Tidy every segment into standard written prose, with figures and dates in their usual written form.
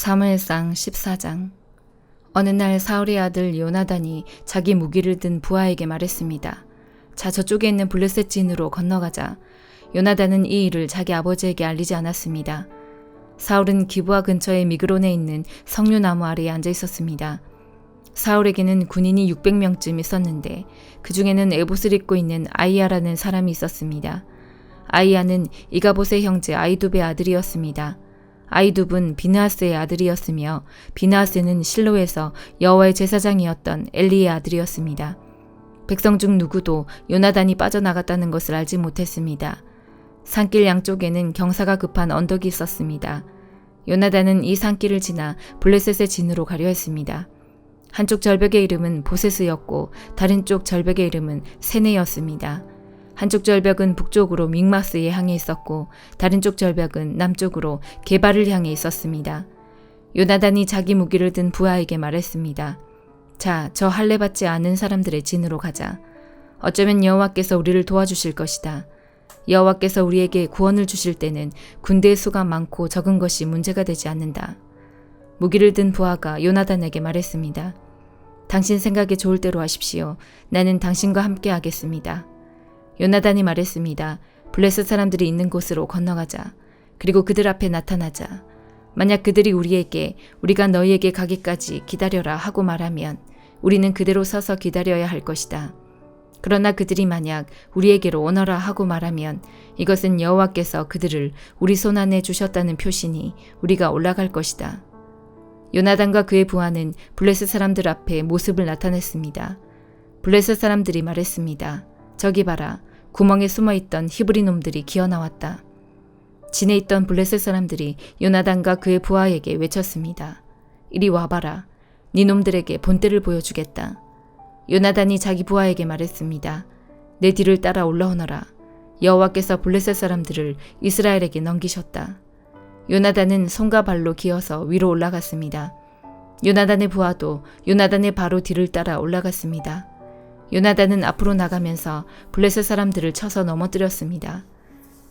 사무엘상 14장. 어느 날 사울의 아들 요나단이 자기 무기를 든 부하에게 말했습니다. 자, 저쪽에 있는 블레셋 진으로 건너가자. 요나단은 이 일을 자기 아버지에게 알리지 않았습니다. 사울은 기브아 근처의 미그론에 있는 석류나무 아래에 앉아 있었습니다. 사울에게는 군인이 600명쯤 있었는데 그 중에는 에봇을 입고 있는 아이야라는 사람이 있었습니다. 아이야는 이가봇의 형제 아이둡의 아들이었습니다. 아이둡은 비느하스의 아들이었으며 비느하스는 실로에서 여호와의 제사장이었던 엘리의 아들이었습니다. 백성 중 누구도 요나단이 빠져나갔다는 것을 알지 못했습니다. 산길 양쪽에는 경사가 급한 언덕이 있었습니다. 요나단은 이 산길을 지나 블레셋의 진으로 가려 했습니다. 한쪽 절벽의 이름은 보세스였고 다른 쪽 절벽의 이름은 세네였습니다. 한쪽 절벽은 북쪽으로 믹마스에 향해 있었고 다른 쪽 절벽은 남쪽으로 게발을 향해 있었습니다. 요나단이 자기 무기를 든 부하에게 말했습니다. 자, 저 할례 받지 않은 사람들의 진으로 가자. 어쩌면 여호와께서 우리를 도와주실 것이다. 여호와께서 우리에게 구원을 주실 때는 군대의 수가 많고 적은 것이 문제가 되지 않는다. 무기를 든 부하가 요나단에게 말했습니다. 당신 생각에 좋을 대로 하십시오. 나는 당신과 함께 하겠습니다. 요나단이 말했습니다. 블레셋 사람들이 있는 곳으로 건너가자. 그리고 그들 앞에 나타나자. 만약 그들이 우리에게 우리가 너희에게 가기까지 기다려라 하고 말하면 우리는 그대로 서서 기다려야 할 것이다. 그러나 그들이 만약 우리에게로 오너라 하고 말하면 이것은 여호와께서 그들을 우리 손안에 주셨다는 표시니 우리가 올라갈 것이다. 요나단과 그의 부하는 블레셋 사람들 앞에 모습을 나타냈습니다. 블레셋 사람들이 말했습니다. 저기 봐라. 구멍에 숨어있던 히브리 놈들이 기어나왔다. 진에 있던 블레셋 사람들이 요나단과 그의 부하에게 외쳤습니다. 이리 와봐라. 네 놈들에게 본때를 보여주겠다. 요나단이 자기 부하에게 말했습니다. 내 뒤를 따라 올라오너라. 여호와께서 블레셋 사람들을 이스라엘에게 넘기셨다. 요나단은 손과 발로 기어서 위로 올라갔습니다. 요나단의 부하도 요나단의 바로 뒤를 따라 올라갔습니다. 요나단은 앞으로 나가면서 블레셋 사람들을 쳐서 넘어뜨렸습니다.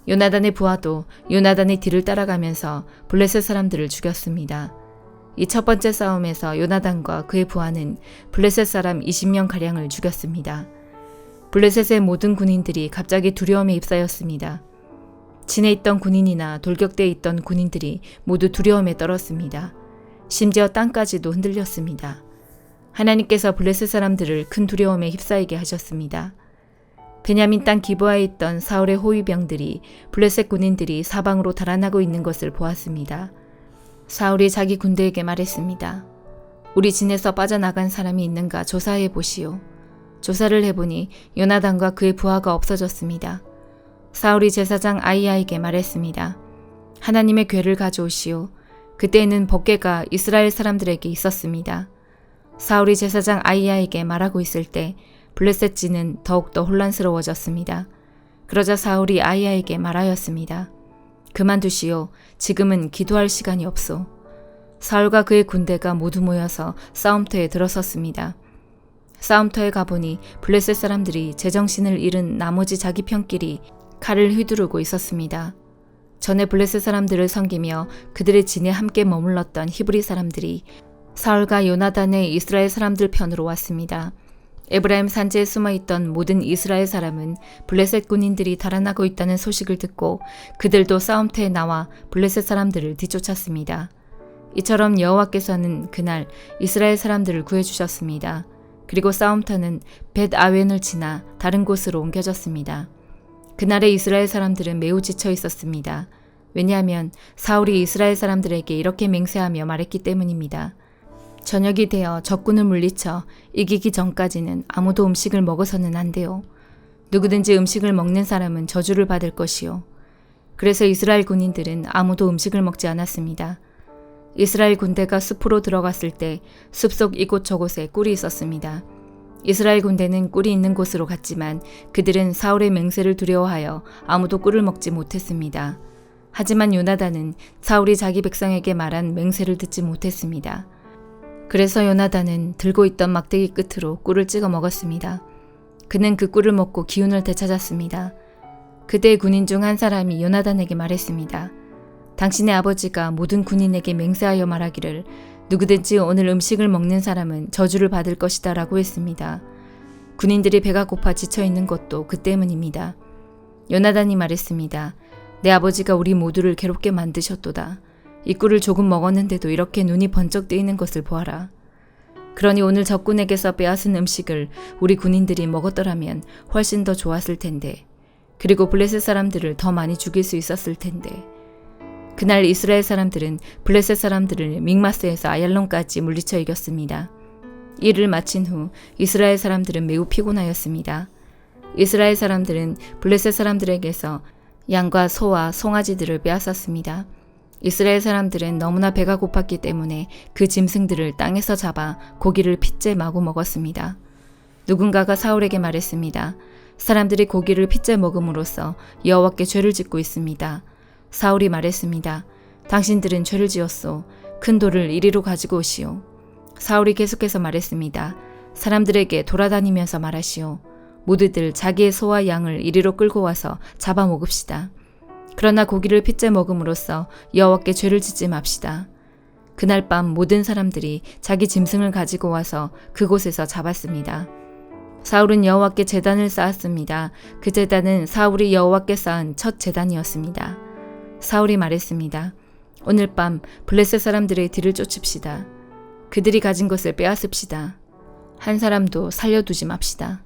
요나단의 부하도 요나단의 뒤를 따라가면서 블레셋 사람들을 죽였습니다. 이 첫 번째 싸움에서 요나단과 그의 부하는 블레셋 사람 20명가량을 죽였습니다. 블레셋의 모든 군인들이 갑자기 두려움에 휩싸였습니다. 진에 있던 군인이나 돌격대에 있던 군인들이 모두 두려움에 떨었습니다. 심지어 땅까지도 흔들렸습니다. 하나님께서 블레셋 사람들을 큰 두려움에 휩싸이게 하셨습니다. 베냐민 땅 기브아에 있던 사울의 호위병들이 블레셋 군인들이 사방으로 달아나고 있는 것을 보았습니다. 사울이 자기 군대에게 말했습니다. 우리 진에서 빠져나간 사람이 있는가 조사해 보시오. 조사를 해보니 요나단과 그의 부하가 없어졌습니다. 사울이 제사장 아이야에게 말했습니다. 하나님의 궤를 가져오시오. 그때에는 법궤가 이스라엘 사람들에게 있었습니다. 사울이 제사장 아이야에게 말하고 있을 때 블레셋 진은 더욱더 혼란스러워졌습니다. 그러자 사울이 아이야에게 말하였습니다. 그만두시오. 지금은 기도할 시간이 없소. 사울과 그의 군대가 모두 모여서 싸움터에 들어섰습니다. 싸움터에 가보니 블레셋 사람들이 제정신을 잃은 나머지 자기 편끼리 칼을 휘두르고 있었습니다. 전에 블레셋 사람들을 섬기며 그들의 진에 함께 머물렀던 히브리 사람들이 사울과 요나단의 이스라엘 사람들 편으로 왔습니다. 에브라임 산지에 숨어있던 모든 이스라엘 사람은 블레셋 군인들이 달아나고 있다는 소식을 듣고 그들도 싸움터에 나와 블레셋 사람들을 뒤쫓았습니다. 이처럼 여호와께서는 그날 이스라엘 사람들을 구해주셨습니다. 그리고 싸움터는 벳 아웬을 지나 다른 곳으로 옮겨졌습니다. 그날의 이스라엘 사람들은 매우 지쳐 있었습니다. 왜냐하면 사울이 이스라엘 사람들에게 이렇게 맹세하며 말했기 때문입니다. 저녁이 되어 적군을 물리쳐 이기기 전까지는 아무도 음식을 먹어서는 안 돼요. 누구든지 음식을 먹는 사람은 저주를 받을 것이요. 그래서 이스라엘 군인들은 아무도 음식을 먹지 않았습니다. 이스라엘 군대가 숲으로 들어갔을 때 숲속 이곳저곳에 꿀이 있었습니다. 이스라엘 군대는 꿀이 있는 곳으로 갔지만 그들은 사울의 맹세를 두려워하여 아무도 꿀을 먹지 못했습니다. 하지만 요나단은 사울이 자기 백성에게 말한 맹세를 듣지 못했습니다. 그래서 요나단은 들고 있던 막대기 끝으로 꿀을 찍어 먹었습니다. 그는 그 꿀을 먹고 기운을 되찾았습니다. 그때 군인 중 한 사람이 요나단에게 말했습니다. 당신의 아버지가 모든 군인에게 맹세하여 말하기를 누구든지 오늘 음식을 먹는 사람은 저주를 받을 것이다 라고 했습니다. 군인들이 배가 고파 지쳐있는 것도 그 때문입니다. 요나단이 말했습니다. 내 아버지가 우리 모두를 괴롭게 만드셨도다. 이 꿀을 조금 먹었는데도 이렇게 눈이 번쩍 뜨이는 것을 보아라. 그러니 오늘 적군에게서 빼앗은 음식을 우리 군인들이 먹었더라면 훨씬 더 좋았을 텐데, 그리고 블레셋 사람들을 더 많이 죽일 수 있었을 텐데. 그날 이스라엘 사람들은 블레셋 사람들을 믹마스에서 아얄론까지 물리쳐 이겼습니다. 이를 마친 후 이스라엘 사람들은 매우 피곤하였습니다. 이스라엘 사람들은 블레셋 사람들에게서 양과 소와 송아지들을 빼앗았습니다. 이스라엘 사람들은 너무나 배가 고팠기 때문에 그 짐승들을 땅에서 잡아 고기를 핏째 마구 먹었습니다. 누군가가 사울에게 말했습니다. 사람들이 고기를 핏째 먹음으로써 여호와께 죄를 짓고 있습니다. 사울이 말했습니다. 당신들은 죄를 지었소. 큰 돌을 이리로 가지고 오시오. 사울이 계속해서 말했습니다. 사람들에게 돌아다니면서 말하시오. 모두들 자기의 소와 양을 이리로 끌고 와서 잡아먹읍시다. 그러나 고기를 핏째 먹음으로써 여호와께 죄를 짓지 맙시다. 그날 밤 모든 사람들이 자기 짐승을 가지고 와서 그곳에서 잡았습니다. 사울은 여호와께 제단을 쌓았습니다. 그 제단은 사울이 여호와께 쌓은 첫 제단이었습니다. 사울이 말했습니다. 오늘 밤 블레셋 사람들의 뒤를 쫓읍시다. 그들이 가진 것을 빼앗읍시다. 한 사람도 살려두지 맙시다.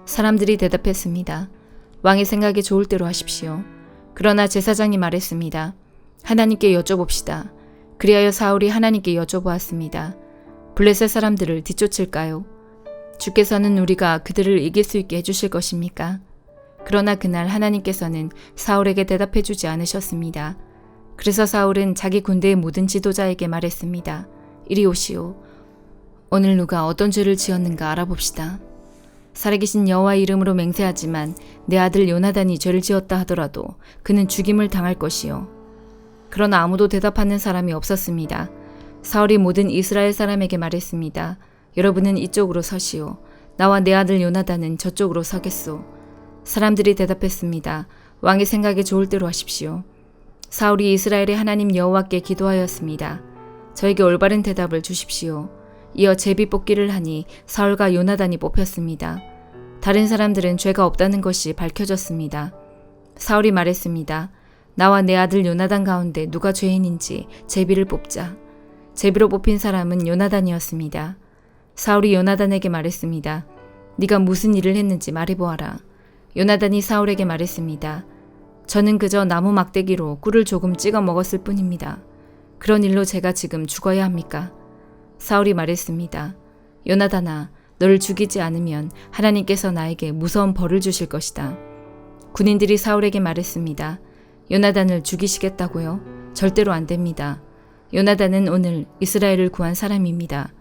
사람들이 대답했습니다. 왕의 생각에 좋을 대로 하십시오. 그러나 제사장이 말했습니다. 하나님께 여쭤봅시다. 그리하여 사울이 하나님께 여쭤보았습니다. 블레셋 사람들을 뒤쫓을까요? 주께서는 우리가 그들을 이길 수 있게 해주실 것입니까? 그러나 그날 하나님께서는 사울에게 대답해 주지 않으셨습니다. 그래서 사울은 자기 군대의 모든 지도자에게 말했습니다. 이리 오시오. 오늘 누가 어떤 죄를 지었는가 알아봅시다. 살아계신 여호와의 이름으로 맹세하지만 내 아들 요나단이 죄를 지었다 하더라도 그는 죽임을 당할 것이요. 그러나 아무도 대답하는 사람이 없었습니다. 사울이 모든 이스라엘 사람에게 말했습니다. 여러분은 이쪽으로 서시오. 나와 내 아들 요나단은 저쪽으로 서겠소. 사람들이 대답했습니다. 왕의 생각에 좋을 대로 하십시오. 사울이 이스라엘의 하나님 여호와께 기도하였습니다. 저에게 올바른 대답을 주십시오. 이어 제비 뽑기를 하니 사울과 요나단이 뽑혔습니다. 다른 사람들은 죄가 없다는 것이 밝혀졌습니다. 사울이 말했습니다. 나와 내 아들 요나단 가운데 누가 죄인인지 제비를 뽑자. 제비로 뽑힌 사람은 요나단이었습니다. 사울이 요나단에게 말했습니다. 네가 무슨 일을 했는지 말해보아라. 요나단이 사울에게 말했습니다. 저는 그저 나무 막대기로 꿀을 조금 찍어 먹었을 뿐입니다. 그런 일로 제가 지금 죽어야 합니까? 사울이 말했습니다. 요나단아, 너를 죽이지 않으면 하나님께서 나에게 무서운 벌을 주실 것이다. 군인들이 사울에게 말했습니다. 요나단을 죽이시겠다고요? 절대로 안 됩니다. 요나단은 오늘 이스라엘을 구한 사람입니다.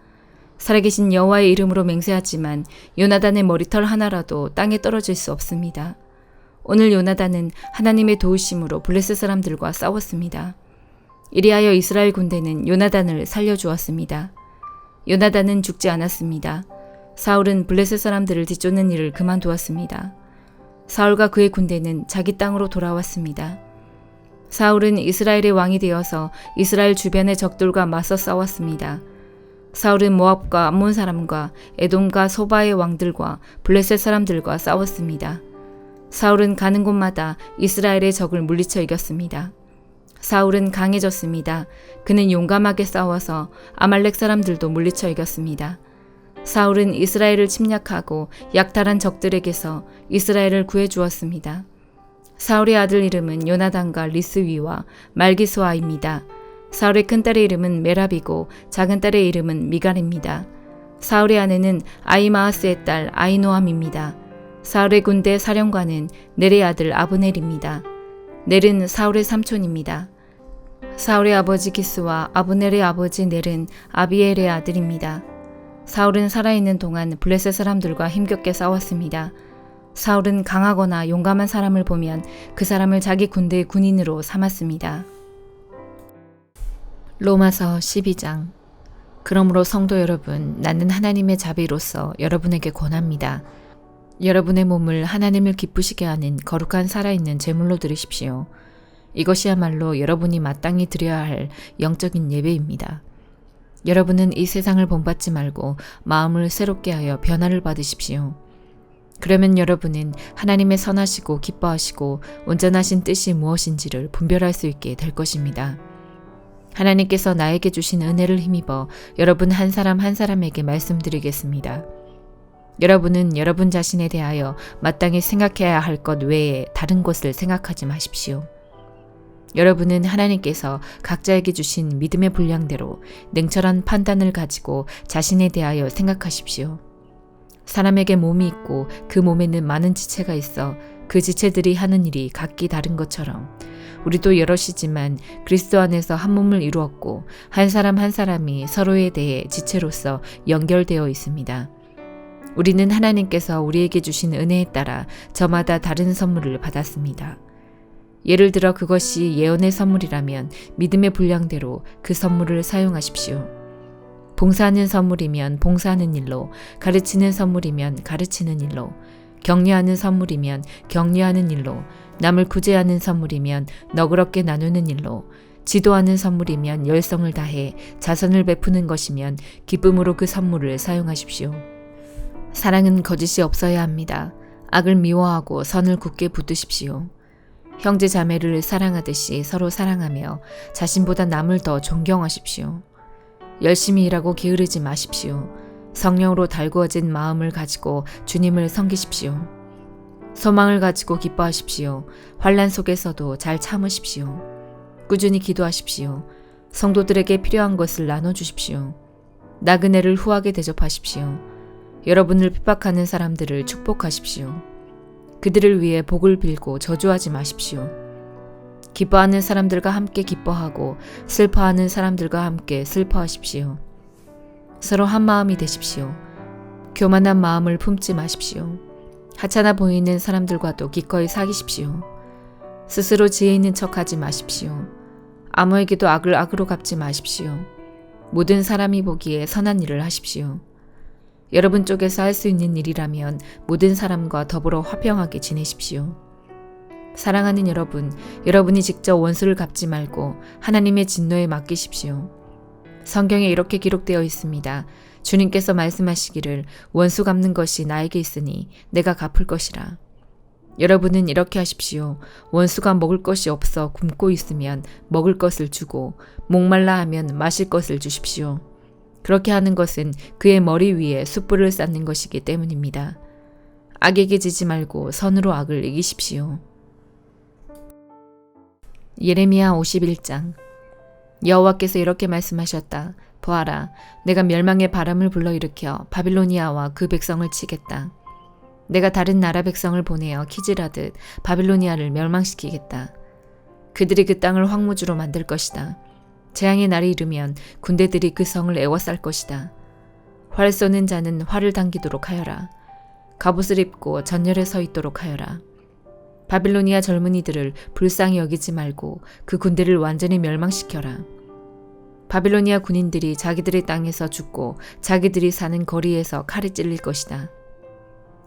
살아계신 여호와의 이름으로 맹세하지만 요나단의 머리털 하나라도 땅에 떨어질 수 없습니다. 오늘 요나단은 하나님의 도우심으로 블레셋 사람들과 싸웠습니다. 이리하여 이스라엘 군대는 요나단을 살려주었습니다. 요나단은 죽지 않았습니다. 사울은 블레셋 사람들을 뒤쫓는 일을 그만두었습니다. 사울과 그의 군대는 자기 땅으로 돌아왔습니다. 사울은 이스라엘의 왕이 되어서 이스라엘 주변의 적들과 맞서 싸웠습니다. 사울은 모압과 암몬 사람과 에돔과 소바의 왕들과 블레셋 사람들과 싸웠습니다. 사울은 가는 곳마다 이스라엘의 적을 물리쳐 이겼습니다. 사울은 강해졌습니다. 그는 용감하게 싸워서 아말렉 사람들도 물리쳐 이겼습니다. 사울은 이스라엘을 침략하고 약탈한 적들에게서 이스라엘을 구해주었습니다. 사울의 아들 이름은 요나단과 리스위와 말기수아입니다. 사울의 큰딸의 이름은 메랍이고 작은 딸의 이름은 미갈입니다. 사울의 아내는 아히마아스의 딸 아히노암입니다. 사울의 군대 사령관은 넬의 아들 아브넬입니다. 넬은 사울의 삼촌입니다. 사울의 아버지 기스와 아브넬의 아버지 넬은 아비엘의 아들입니다. 사울은 살아있는 동안 블레셋 사람들과 힘겹게 싸웠습니다. 사울은 강하거나 용감한 사람을 보면 그 사람을 자기 군대의 군인으로 삼았습니다. 로마서 12장. 그러므로 성도 여러분, 나는 하나님의 자비로서 여러분에게 권합니다. 여러분의 몸을 하나님을 기쁘시게 하는 거룩한 살아있는 제물로 드리십시오. 이것이야말로 여러분이 마땅히 드려야 할 영적인 예배입니다. 여러분은 이 세상을 본받지 말고 마음을 새롭게 하여 변화를 받으십시오. 그러면 여러분은 하나님의 선하시고 기뻐하시고 온전하신 뜻이 무엇인지를 분별할 수 있게 될 것입니다. 하나님께서 나에게 주신 은혜를 힘입어 여러분 한 사람 한 사람에게 말씀드리겠습니다. 여러분은 여러분 자신에 대하여 마땅히 생각해야 할 것 외에 다른 것을 생각하지 마십시오. 여러분은 하나님께서 각자에게 주신 믿음의 분량대로 냉철한 판단을 가지고 자신에 대하여 생각하십시오. 사람에게 몸이 있고 그 몸에는 많은 지체가 있어 그 지체들이 하는 일이 각기 다른 것처럼 우리도 여럿이지만 그리스도 안에서 한 몸을 이루었고 한 사람 한 사람이 서로에 대해 지체로서 연결되어 있습니다. 우리는 하나님께서 우리에게 주신 은혜에 따라 저마다 다른 선물을 받았습니다. 예를 들어 그것이 예언의 선물이라면 믿음의 분량대로 그 선물을 사용하십시오. 봉사하는 선물이면 봉사하는 일로, 가르치는 선물이면 가르치는 일로, 격려하는 선물이면 격려하는 일로, 남을 구제하는 선물이면 너그럽게 나누는 일로, 지도하는 선물이면 열성을 다해 자선을 베푸는 것이면 기쁨으로 그 선물을 사용하십시오. 사랑은 거짓이 없어야 합니다. 악을 미워하고 선을 굳게 붙드십시오. 형제 자매를 사랑하듯이 서로 사랑하며 자신보다 남을 더 존경하십시오. 열심히 일하고 게으르지 마십시오. 성령으로 달구어진 마음을 가지고 주님을 섬기십시오. 소망을 가지고 기뻐하십시오. 환난 속에서도 잘 참으십시오. 꾸준히 기도하십시오. 성도들에게 필요한 것을 나눠주십시오. 나그네를 후하게 대접하십시오. 여러분을 핍박하는 사람들을 축복하십시오. 그들을 위해 복을 빌고 저주하지 마십시오. 기뻐하는 사람들과 함께 기뻐하고 슬퍼하는 사람들과 함께 슬퍼하십시오. 서로 한 마음이 되십시오. 교만한 마음을 품지 마십시오. 하찮아 보이는 사람들과도 기꺼이 사귀십시오. 스스로 지혜 있는 척하지 마십시오. 아무에게도 악을 악으로 갚지 마십시오. 모든 사람이 보기에 선한 일을 하십시오. 여러분 쪽에서 할 수 있는 일이라면 모든 사람과 더불어 화평하게 지내십시오. 사랑하는 여러분, 여러분이 직접 원수를 갚지 말고 하나님의 진노에 맡기십시오. 성경에 이렇게 기록되어 있습니다. 주님께서 말씀하시기를 원수 갚는 것이 나에게 있으니 내가 갚을 것이라. 여러분은 이렇게 하십시오. 원수가 먹을 것이 없어 굶고 있으면 먹을 것을 주고 목말라 하면 마실 것을 주십시오. 그렇게 하는 것은 그의 머리 위에 숯불을 쌓는 것이기 때문입니다. 악에게 지지 말고 선으로 악을 이기십시오. 예레미야 51장. 여호와께서 이렇게 말씀하셨다. 보아라, 내가 멸망의 바람을 불러일으켜 바빌로니아와 그 백성을 치겠다. 내가 다른 나라 백성을 보내어 키질하듯 바빌로니아를 멸망시키겠다. 그들이 그 땅을 황무지로 만들 것이다. 재앙의 날이 이르면 군대들이 그 성을 에워쌀 것이다. 활 쏘는 자는 활을 당기도록 하여라. 갑옷을 입고 전열에 서 있도록 하여라. 바빌로니아 젊은이들을 불쌍히 여기지 말고 그 군대를 완전히 멸망시켜라. 바빌로니아 군인들이 자기들의 땅에서 죽고 자기들이 사는 거리에서 칼에 찔릴 것이다.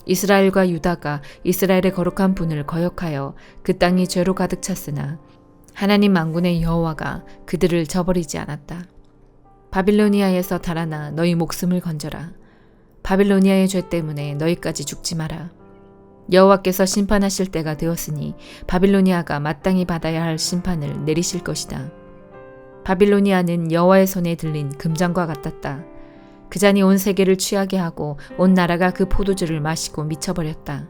이스라엘과 유다가 이스라엘의 거룩한 분을 거역하여 그 땅이 죄로 가득 찼으나 하나님 만군의 여호와가 그들을 저버리지 않았다. 바빌로니아에서 달아나 너희 목숨을 건져라. 바빌로니아의 죄 때문에 너희까지 죽지 마라. 여호와께서 심판하실 때가 되었으니 바빌로니아가 마땅히 받아야 할 심판을 내리실 것이다. 바빌로니아는 여호와의 손에 들린 금잔과 같았다. 그 잔이 온 세계를 취하게 하고 온 나라가 그 포도주를 마시고 미쳐버렸다.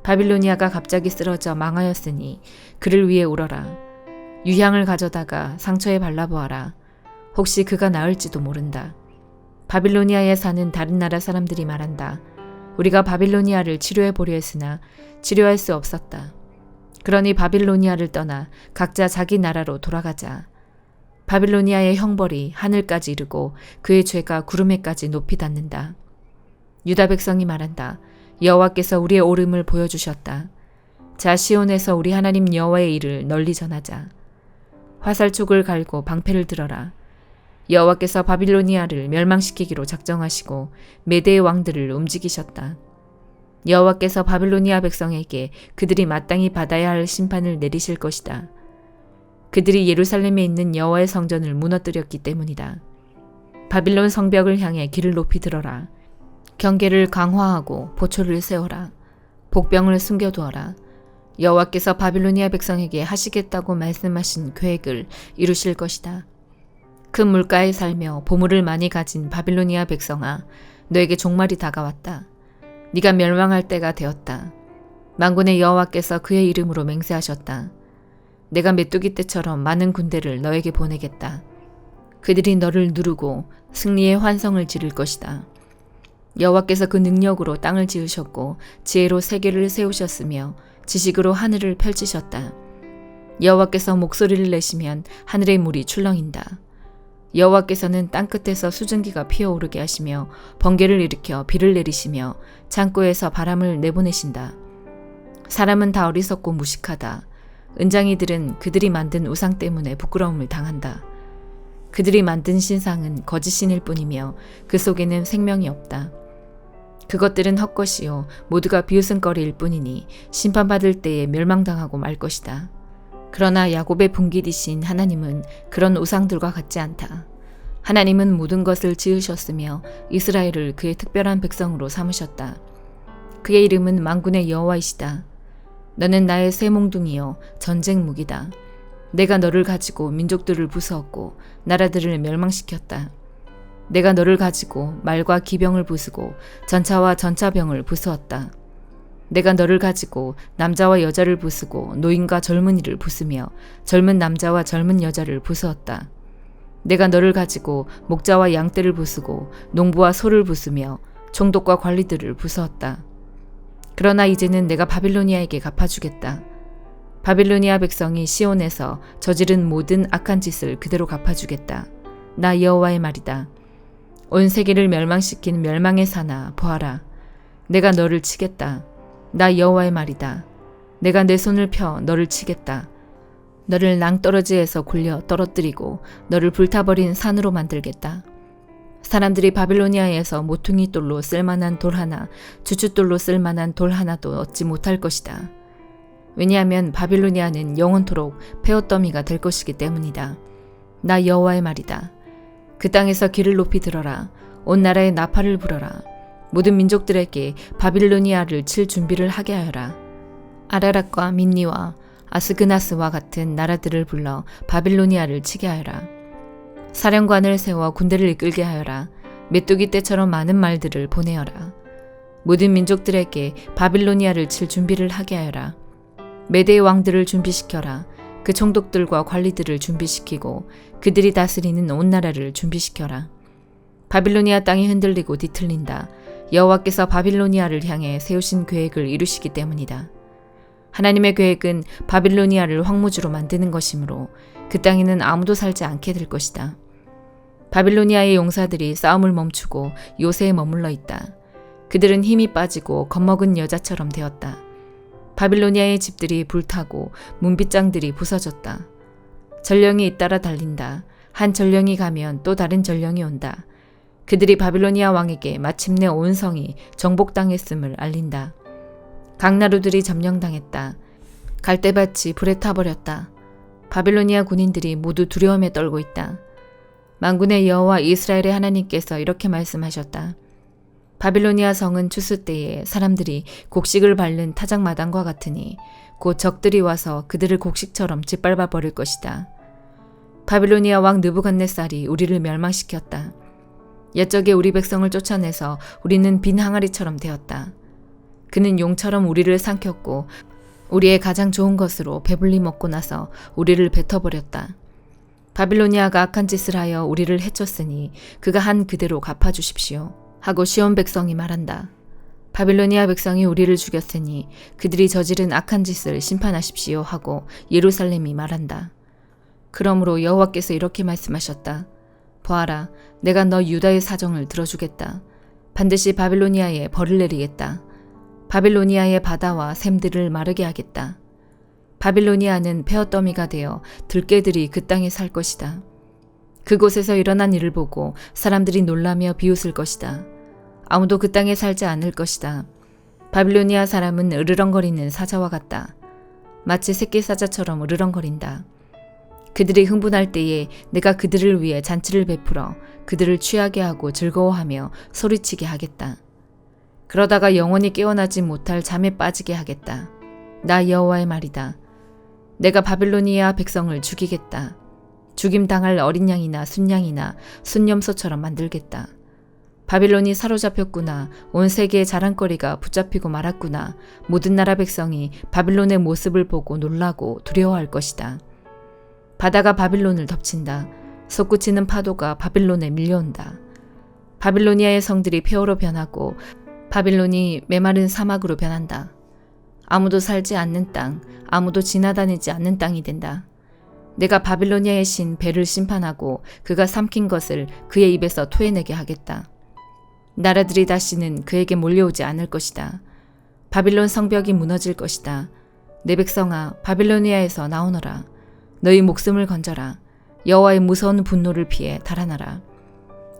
바빌로니아가 갑자기 쓰러져 망하였으니 그를 위해 울어라. 유향을 가져다가 상처에 발라보아라. 혹시 그가 나을지도 모른다. 바빌로니아에 사는 다른 나라 사람들이 말한다. 우리가 바빌로니아를 치료해 보려 했으나 치료할 수 없었다. 그러니 바빌로니아를 떠나 각자 자기 나라로 돌아가자. 바빌로니아의 형벌이 하늘까지 이르고 그의 죄가 구름에까지 높이 닿는다. 유다 백성이 말한다. 여호와께서 우리의 옳음을 보여주셨다. 자, 시온에서 우리 하나님 여호와의 일을 널리 전하자. 화살촉을 갈고 방패를 들어라. 여호와께서 바빌로니아를 멸망시키기로 작정하시고 메대의 왕들을 움직이셨다. 여호와께서 바빌로니아 백성에게 그들이 마땅히 받아야 할 심판을 내리실 것이다. 그들이 예루살렘에 있는 여호와의 성전을 무너뜨렸기 때문이다. 바빌론 성벽을 향해 길을 높이 들어라. 경계를 강화하고 보초를 세워라. 복병을 숨겨두어라. 여호와께서 바빌로니아 백성에게 하시겠다고 말씀하신 계획을 이루실 것이다. 큰 물가에 살며 보물을 많이 가진 바빌로니아 백성아, 너에게 종말이 다가왔다. 네가 멸망할 때가 되었다. 만군의 여호와께서 그의 이름으로 맹세하셨다. 내가 메뚜기 떼처럼 많은 군대를 너에게 보내겠다. 그들이 너를 누르고 승리의 환성을 지를 것이다. 여호와께서 그 능력으로 땅을 지으셨고 지혜로 세계를 세우셨으며 지식으로 하늘을 펼치셨다. 여호와께서 목소리를 내시면 하늘의 물이 출렁인다. 여호와께서는 땅끝에서 수증기가 피어오르게 하시며 번개를 일으켜 비를 내리시며 창고에서 바람을 내보내신다. 사람은 다 어리석고 무식하다. 은장이들은 그들이 만든 우상 때문에 부끄러움을 당한다. 그들이 만든 신상은 거짓신일 뿐이며 그 속에는 생명이 없다. 그것들은 헛것이요 모두가 비웃음거리일 뿐이니 심판받을 때에 멸망당하고 말 것이다. 그러나 야곱의 분깃이신 하나님은 그런 우상들과 같지 않다. 하나님은 모든 것을 지으셨으며 이스라엘을 그의 특별한 백성으로 삼으셨다. 그의 이름은 만군의 여호와이시다. 너는 나의 새 몽둥이요 전쟁 무기다. 내가 너를 가지고 민족들을 부수었고 나라들을 멸망시켰다. 내가 너를 가지고 말과 기병을 부수고 전차와 전차병을 부수었다. 내가 너를 가지고 남자와 여자를 부수고 노인과 젊은이를 부수며 젊은 남자와 젊은 여자를 부수었다. 내가 너를 가지고 목자와 양떼를 부수고 농부와 소를 부수며 총독과 관리들을 부수었다. 그러나 이제는 내가 바빌로니아에게 갚아주겠다. 바빌로니아 백성이 시온에서 저지른 모든 악한 짓을 그대로 갚아주겠다. 나 여호와의 말이다. 온 세계를 멸망시킨 멸망의 산아 보아라. 내가 너를 치겠다. 나 여호와의 말이다. 내가 내 손을 펴 너를 치겠다. 너를 낭떠러지에서 굴려 떨어뜨리고 너를 불타버린 산으로 만들겠다. 사람들이 바빌로니아에서 모퉁이 돌로 쓸만한 돌 하나, 주춧돌로 쓸만한 돌 하나도 얻지 못할 것이다. 왜냐하면 바빌로니아는 영원토록 폐허더미가 될 것이기 때문이다. 나 여호와의 말이다. 그 땅에서 길을 높이 들어라. 온 나라에 나팔을 불어라. 모든 민족들에게 바빌로니아를 칠 준비를 하게 하여라. 아라락과 민니와 아스그나스와 같은 나라들을 불러 바빌로니아를 치게 하여라. 사령관을 세워 군대를 이끌게 하여라. 메뚜기 떼처럼 많은 말들을 보내어라. 모든 민족들에게 바빌로니아를 칠 준비를 하게 하여라. 메대의 왕들을 준비시켜라. 그 총독들과 관리들을 준비시키고 그들이 다스리는 온 나라를 준비시켜라. 바빌로니아 땅이 흔들리고 뒤틀린다. 여호와께서 바빌로니아를 향해 세우신 계획을 이루시기 때문이다. 하나님의 계획은 바빌로니아를 황무지로 만드는 것이므로 그 땅에는 아무도 살지 않게 될 것이다. 바빌로니아의 용사들이 싸움을 멈추고 요새에 머물러 있다. 그들은 힘이 빠지고 겁먹은 여자처럼 되었다. 바빌로니아의 집들이 불타고 문빗장들이 부서졌다. 전령이 잇따라 달린다. 한 전령이 가면 또 다른 전령이 온다. 그들이 바빌로니아 왕에게 마침내 온 성이 정복당했음을 알린다. 강나루들이 점령당했다. 갈대밭이 불에 타버렸다. 바빌로니아 군인들이 모두 두려움에 떨고 있다. 만군의 여호와 이스라엘의 하나님께서 이렇게 말씀하셨다. 바빌로니아 성은 추수 때에 사람들이 곡식을 밟는 타작마당과 같으니 곧 적들이 와서 그들을 곡식처럼 짓밟아 버릴 것이다. 바빌로니아 왕 느부갓네살이 우리를 멸망시켰다. 옛적에 우리 백성을 쫓아내서 우리는 빈 항아리처럼 되었다. 그는 용처럼 우리를 삼켰고 우리의 가장 좋은 것으로 배불리 먹고 나서 우리를 뱉어버렸다. 바빌로니아가 악한 짓을 하여 우리를 해쳤으니 그가 한 그대로 갚아주십시오. 하고 시온 백성이 말한다. 바빌로니아 백성이 우리를 죽였으니 그들이 저지른 악한 짓을 심판하십시오 하고 예루살렘이 말한다. 그러므로 여호와께서 이렇게 말씀하셨다. 보아라, 내가 너 유다의 사정을 들어주겠다. 반드시 바빌로니아에 벌을 내리겠다. 바빌로니아의 바다와 샘들을 마르게 하겠다. 바빌로니아는 폐허더미가 되어 들깨들이 그 땅에 살 것이다. 그곳에서 일어난 일을 보고 사람들이 놀라며 비웃을 것이다. 아무도 그 땅에 살지 않을 것이다. 바빌로니아 사람은 으르렁거리는 사자와 같다. 마치 새끼 사자처럼 으르렁거린다. 그들이 흥분할 때에 내가 그들을 위해 잔치를 베풀어 그들을 취하게 하고 즐거워하며 소리치게 하겠다. 그러다가 영원히 깨어나지 못할 잠에 빠지게 하겠다. 나 여호와의 말이다. 내가 바빌로니아 백성을 죽이겠다. 죽임당할 어린 양이나 순양이나 순염소처럼 만들겠다. 바빌론이 사로잡혔구나. 온 세계의 자랑거리가 붙잡히고 말았구나. 모든 나라 백성이 바빌론의 모습을 보고 놀라고 두려워할 것이다. 바다가 바빌론을 덮친다. 솟구치는 파도가 바빌론에 밀려온다. 바빌로니아의 성들이 폐허로 변하고 바빌론이 메마른 사막으로 변한다. 아무도 살지 않는 땅, 아무도 지나다니지 않는 땅이 된다. 내가 바빌로니아의 신 벨을 심판하고 그가 삼킨 것을 그의 입에서 토해내게 하겠다. 나라들이 다시는 그에게 몰려오지 않을 것이다. 바빌론 성벽이 무너질 것이다. 내 백성아, 바빌로니아에서 나오너라. 너희 목숨을 건져라. 여호와의 무서운 분노를 피해 달아나라.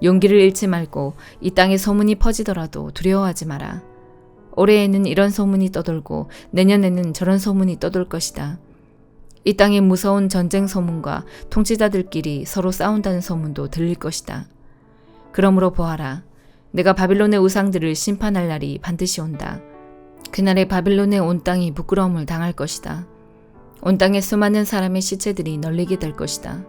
용기를 잃지 말고 이 땅에 소문이 퍼지더라도 두려워하지 마라. 올해에는 이런 소문이 떠돌고 내년에는 저런 소문이 떠돌 것이다. 이 땅에 무서운 전쟁 소문과 통치자들끼리 서로 싸운다는 소문도 들릴 것이다. 그러므로 보아라. 내가 바빌론의 우상들을 심판할 날이 반드시 온다. 그날에 바빌론의 온 땅이 부끄러움을 당할 것이다. 온 땅에 수많은 사람의 시체들이 널리게 될 것이다.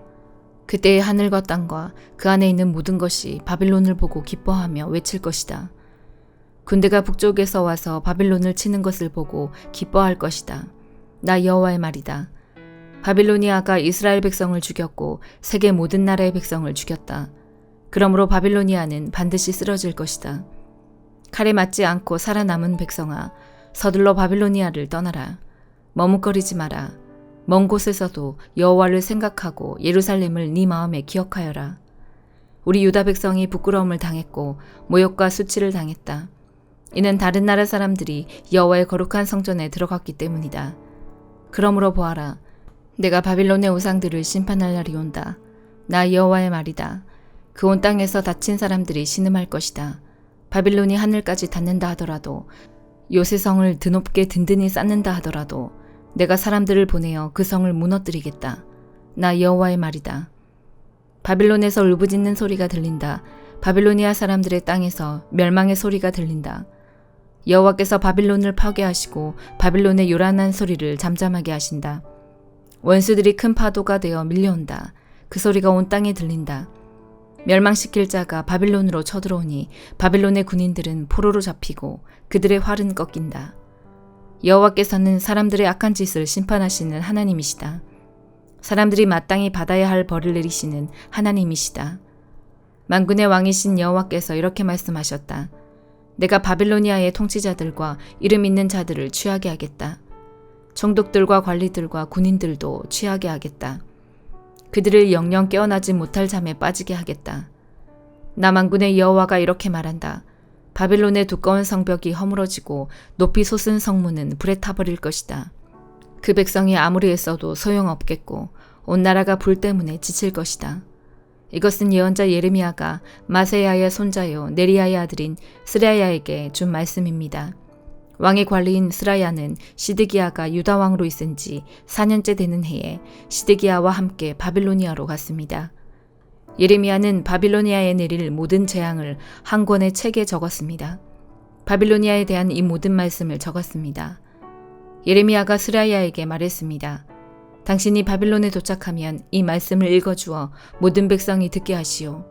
그때의 하늘과 땅과 그 안에 있는 모든 것이 바빌론을 보고 기뻐하며 외칠 것이다. 군대가 북쪽에서 와서 바빌론을 치는 것을 보고 기뻐할 것이다. 나 여호와의 말이다. 바빌로니아가 이스라엘 백성을 죽였고 세계 모든 나라의 백성을 죽였다. 그러므로 바빌로니아는 반드시 쓰러질 것이다. 칼에 맞지 않고 살아남은 백성아, 서둘러 바빌로니아를 떠나라. 머뭇거리지 마라. 먼 곳에서도 여호와를 생각하고 예루살렘을 네 마음에 기억하여라. 우리 유다 백성이 부끄러움을 당했고 모욕과 수치를 당했다. 이는 다른 나라 사람들이 여호와의 거룩한 성전에 들어갔기 때문이다. 그러므로 보아라. 내가 바빌론의 우상들을 심판할 날이 온다. 나 여호와의 말이다. 그 온 땅에서 다친 사람들이 신음할 것이다. 바빌론이 하늘까지 닿는다 하더라도, 요새성을 드높게 든든히 쌓는다 하더라도 내가 사람들을 보내어 그 성을 무너뜨리겠다. 나 여호와의 말이다. 바빌론에서 울부짖는 소리가 들린다. 바빌로니아 사람들의 땅에서 멸망의 소리가 들린다. 여호와께서 바빌론을 파괴하시고 바빌론의 요란한 소리를 잠잠하게 하신다. 원수들이 큰 파도가 되어 밀려온다. 그 소리가 온 땅에 들린다. 멸망시킬 자가 바빌론으로 쳐들어오니 바빌론의 군인들은 포로로 잡히고 그들의 활은 꺾인다. 여호와께서는 사람들의 악한 짓을 심판하시는 하나님이시다. 사람들이 마땅히 받아야 할 벌을 내리시는 하나님이시다. 만군의 왕이신 여호와께서 이렇게 말씀하셨다. 내가 바빌로니아의 통치자들과 이름 있는 자들을 취하게 하겠다. 총독들과 관리들과 군인들도 취하게 하겠다. 그들을 영영 깨어나지 못할 잠에 빠지게 하겠다. 나 만군의 여호와가 이렇게 말한다. 바빌론의 두꺼운 성벽이 허물어지고 높이 솟은 성문은 불에 타버릴 것이다. 그 백성이 아무리 애써도 소용없겠고 온 나라가 불 때문에 지칠 것이다. 이것은 예언자 예레미야가 마세야의 손자요 네리야의 아들인 스라야에게 준 말씀입니다. 왕의 관리인 스라야는 시드기야가 유다 왕으로 있은 지 4년째 되는 해에 시드기야와 함께 바빌로니아로 갔습니다. 예레미야는 바빌로니아에 내릴 모든 재앙을 한 권의 책에 적었습니다. 바빌로니아에 대한 이 모든 말씀을 적었습니다. 예레미야가 스라야에게 말했습니다. 당신이 바빌론에 도착하면 이 말씀을 읽어주어 모든 백성이 듣게 하시오.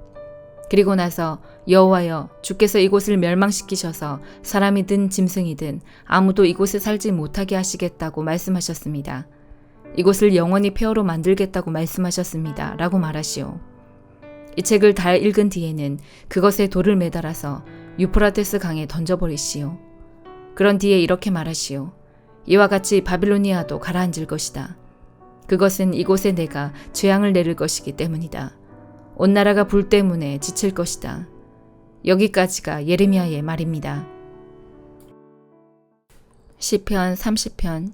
그리고 나서 여호와여, 주께서 이곳을 멸망시키셔서 사람이든 짐승이든 아무도 이곳에 살지 못하게 하시겠다고 말씀하셨습니다. 이곳을 영원히 폐허로 만들겠다고 말씀하셨습니다. 라고 말하시오. 이 책을 다 읽은 뒤에는 그것에 돌을 매달아서 유프라테스 강에 던져버리시오. 그런 뒤에 이렇게 말하시오. 이와 같이 바빌로니아도 가라앉을 것이다. 그것은 이곳에 내가 재앙을 내릴 것이기 때문이다. 온 나라가 불 때문에 지칠 것이다. 여기까지가 예레미야의 말입니다. 시편 30편.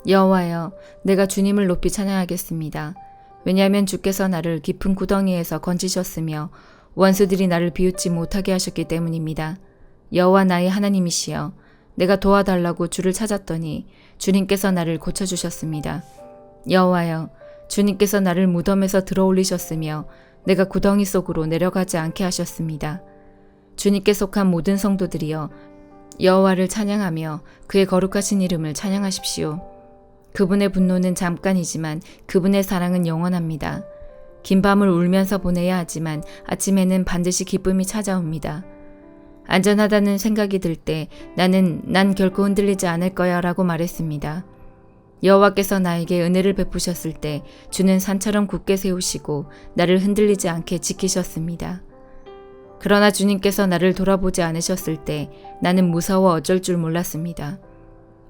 여호와여, 내가 주님을 높이 찬양하겠습니다. 왜냐하면 주께서 나를 깊은 구덩이에서 건지셨으며 원수들이 나를 비웃지 못하게 하셨기 때문입니다. 여호와 나의 하나님이시여, 내가 도와달라고 주를 찾았더니 주님께서 나를 고쳐주셨습니다. 여호와여, 주님께서 나를 무덤에서 들어올리셨으며 내가 구덩이 속으로 내려가지 않게 하셨습니다. 주님께 속한 모든 성도들이여 여호와를 찬양하며 그의 거룩하신 이름을 찬양하십시오. 그분의 분노는 잠깐이지만 그분의 사랑은 영원합니다. 긴 밤을 울면서 보내야 하지만 아침에는 반드시 기쁨이 찾아옵니다. 안전하다는 생각이 들 때 난 결코 흔들리지 않을 거야 라고 말했습니다. 여호와께서 나에게 은혜를 베푸셨을 때 주는 산처럼 굳게 세우시고 나를 흔들리지 않게 지키셨습니다. 그러나 주님께서 나를 돌아보지 않으셨을 때 나는 무서워 어쩔 줄 몰랐습니다.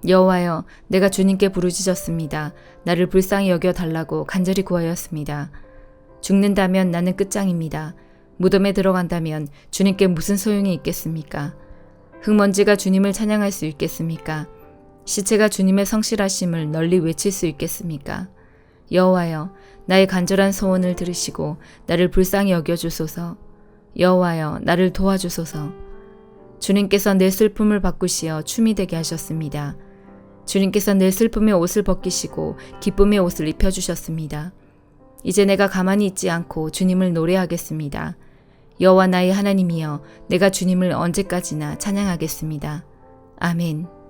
여호와여, 내가 주님께 부르짖었습니다. 나를 불쌍히 여겨달라고 간절히 구하였습니다. 죽는다면 나는 끝장입니다. 무덤에 들어간다면 주님께 무슨 소용이 있겠습니까? 흙먼지가 주님을 찬양할 수 있겠습니까? 시체가 주님의 성실하심을 널리 외칠 수 있겠습니까? 여호와여, 나의 간절한 소원을 들으시고 나를 불쌍히 여겨주소서. 여호와여, 나를 도와주소서. 주님께서 내 슬픔을 바꾸시어 춤이 되게 하셨습니다. 주님께서 내 슬픔의 옷을 벗기시고 기쁨의 옷을 입혀주셨습니다. 이제 내가 가만히 있지 않고 주님을 노래하겠습니다. 여호와 나의 하나님이여, 내가 주님을 언제까지나 찬양하겠습니다. 아멘.